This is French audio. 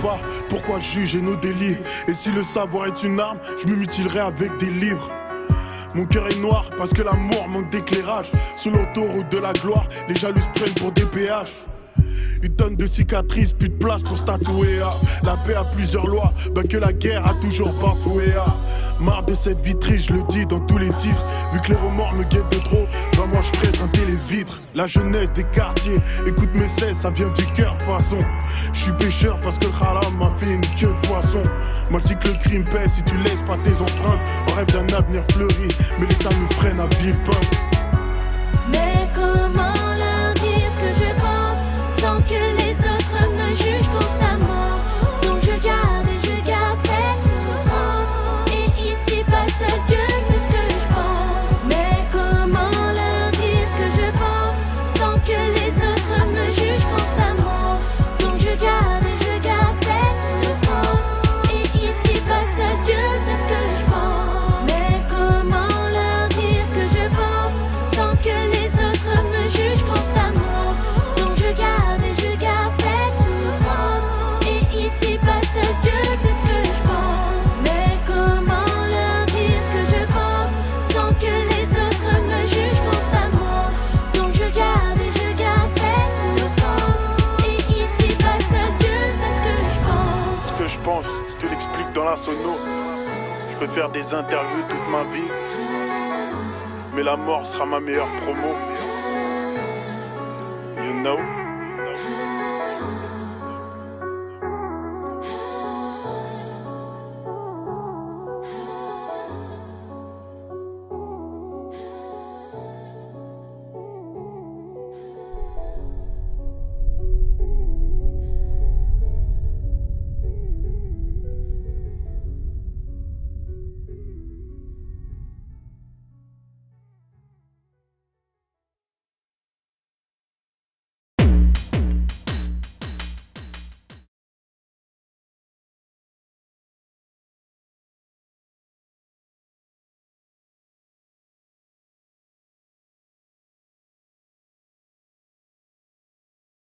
pas, pourquoi juger nos délires? Et si le savoir est une arme, je me mutilerai avec des livres. Mon cœur est noir parce que l'amour manque d'éclairage. Sur l'autoroute de la gloire, les jaloux se prennent pour des péages. Une tonne de cicatrices, plus de place pour se tatouer. La paix a plusieurs lois, ben que la guerre a toujours bafoué. Marre de cette vitrie, je le dis dans tous les titres. Vu que les remords me guettent de trop, ben moi je ferai teinter les vitres. La jeunesse des quartiers, écoute mes 16, ça vient du cœur façon. Je suis pêcheur parce que le haram m'a fait une queue de poisson. Moi je dis que le crime paie si tu laisses pas tes empreintes. On rêve d'un avenir fleuri, mais l'État nous freine à ville peinte. Mais comment leur dire ce que je pense sans que les autres me jugent constamment? Donc je garde cette souffrance. Et ici pas seul Dieu sait ce que je pense. Mais comment leur dire ce que je pense sans que les autres me jugent constamment? Donc je garde cette souffrance. Et ici pas seul Dieu sait ce que je pense. Mais comment leur dire ce que je pense sans que les autres me jugent constamment? Donc je garde cette souffrance. Et ici pas seul Dieu sait ce que je pense. Mais comment leur dire ce que je pense sans que les autres me jugent constamment? Donc je garde cette souffrance. Et ici pas seul Dieu sait ce que je pense. Ce que je pense, je te l'explique dans la sono. Je peux faire des interviews toute ma vie, mais la mort sera ma meilleure promo. You know?